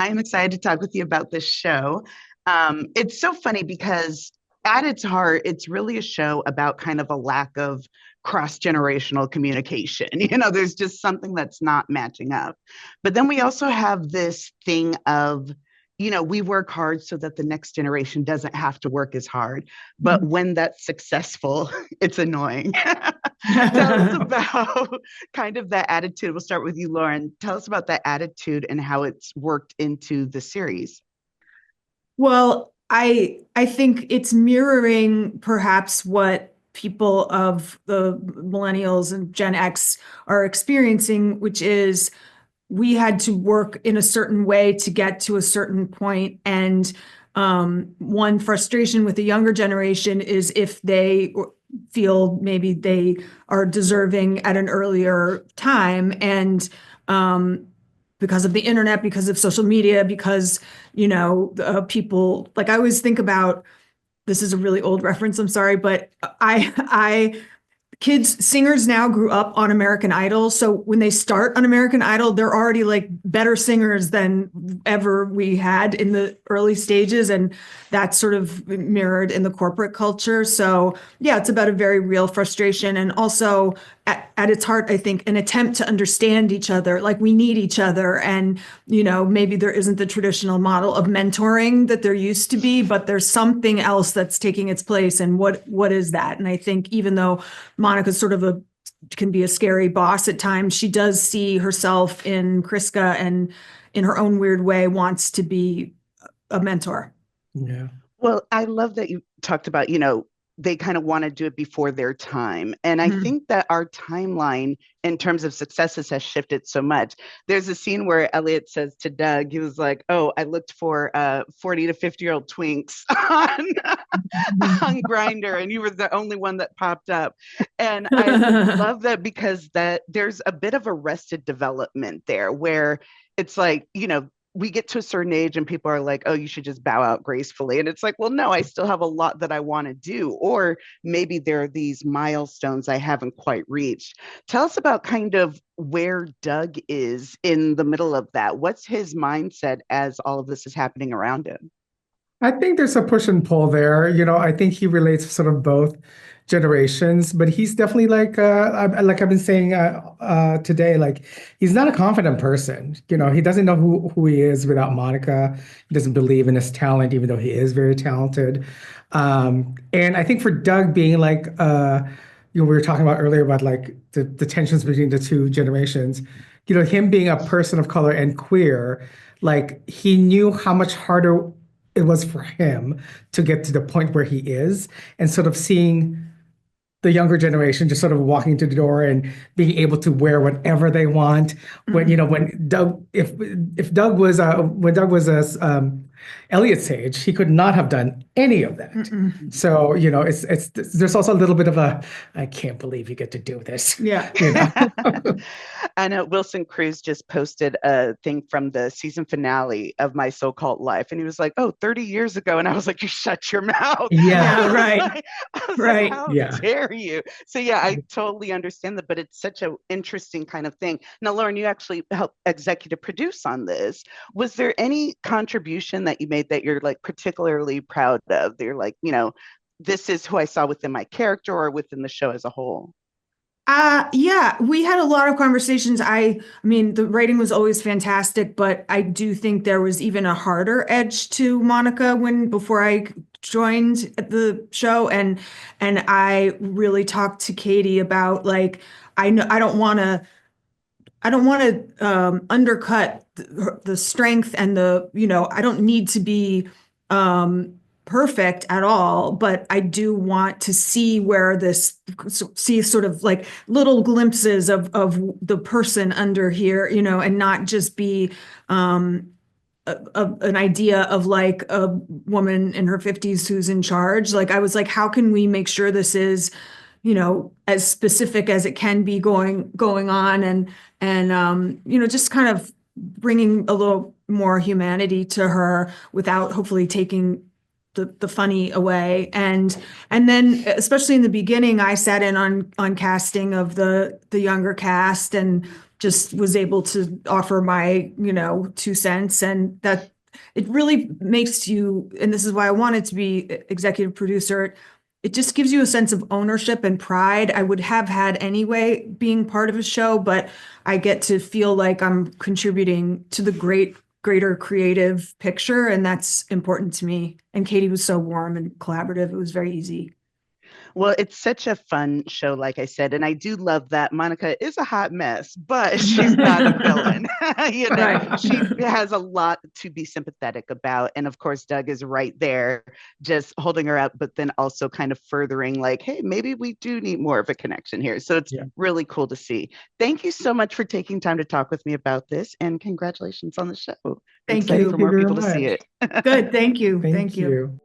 I'm excited to talk with you about this show. It's so funny because at its heart, it's really a show about kind of a lack of cross-generational communication. There's just something that's not matching up. But then we also have this thing of, we work hard so that the next generation doesn't have to work as hard. But when that's successful, it's annoying. Tell us about kind of that attitude. We'll start with you, Lauren. Tell us about that attitude and how it's worked into the series. Well, I think it's mirroring perhaps what people of the millennials and Gen X are experiencing, which is we had to work in a certain way to get to a certain point. And one frustration with the younger generation is if they feel maybe they are deserving at an earlier time. And because of the internet, because of social media, because, people like I always think about, this is a really old reference, I'm sorry, but singers now grew up on American Idol. So when they start on American Idol, they're already like better singers than ever we had in the early stages. And that's sort of mirrored in the corporate culture. So yeah, it's about a very real frustration. And also at its heart, I think an attempt to understand each other, like we need each other. And, maybe there isn't the traditional model of mentoring that there used to be, but there's something else that's taking its place. And what is that? And I think even though Monica's sort of can be a scary boss at times, she does see herself in Kriska and in her own weird way wants to be a mentor. Yeah. Well, I love that you talked about, they kind of want to do it before their time. And I think that our timeline in terms of successes has shifted so much. There's a scene where Elliot says to Doug, he was like, oh, I looked for 40 to 50-year-old twinks on Grinder, and you were the only one that popped up. And I love that because there's a bit of arrested development there where it's like, we get to a certain age and people are like, oh, you should just bow out gracefully. And it's like, well, no, I still have a lot that I want to do. Or maybe there are these milestones I haven't quite reached. Tell us about kind of where Doug is in the middle of that. What's his mindset as all of this is happening around him? I think there's a push and pull there. I think he relates to sort of both generations, but he's definitely like I've been saying today, like he's not a confident person. He doesn't know who he is without Monica. He doesn't believe in his talent, even though he is very talented. And I think for Doug being like, we were talking about earlier about like the tensions between the two generations, him being a person of color and queer, like he knew how much harder it was for him to get to the point where he is, and sort of seeing the younger generation just sort of walking to the door and being able to wear whatever they want. When Doug, if Doug was when Doug was Elliot's age, he could not have done any of that. So it's there's also a little bit of I can't believe you get to do this. Yeah. I know Wilson Cruz just posted a thing from the season finale of My So-Called Life, and he was like, oh, 30 years ago. And I was like, you shut your mouth. Yeah, right. Like, how dare you? So yeah, I totally understand that, but it's such an interesting kind of thing. Now, Lauren, you actually helped executive produce on this. Was there any contribution that you made that you're like particularly proud of? You're like, this is who I saw within my character or within the show as a whole? Yeah, we had a lot of conversations. I mean, the writing was always fantastic, but I do think there was even a harder edge to Monica before I joined the show, and I really talked to Katie about like I know I don't want to undercut the strength and I don't need to be perfect at all, but I do want to see see sort of like little glimpses of the person under here, and not just be an idea of like a woman in her 50s who's in charge. Like I was like, how can we make sure this is, as specific as it can be going on, and just kind of bringing a little more humanity to her without hopefully taking the funny away. And then especially in the beginning, I sat in on casting of the younger cast, and just was able to offer my, 2 cents, and that it really makes you, and this is why I wanted to be executive producer. It just gives you a sense of ownership and pride I would have had anyway being part of a show, but I get to feel like I'm contributing to the greater creative picture, and that's important to me. And Katie was so warm and collaborative. It was very easy. Well, it's such a fun show, like I said, and I do love that Monica is a hot mess, but she's not a villain. Right. She has a lot to be sympathetic about. And of course, Doug is right there, just holding her up, but then also kind of furthering like, hey, maybe we do need more of a connection here. So it's really cool to see. Thank you so much for taking time to talk with me about this, and congratulations on the show. Thank Excited you. for more people to see it. Good. Thank you. Thank you.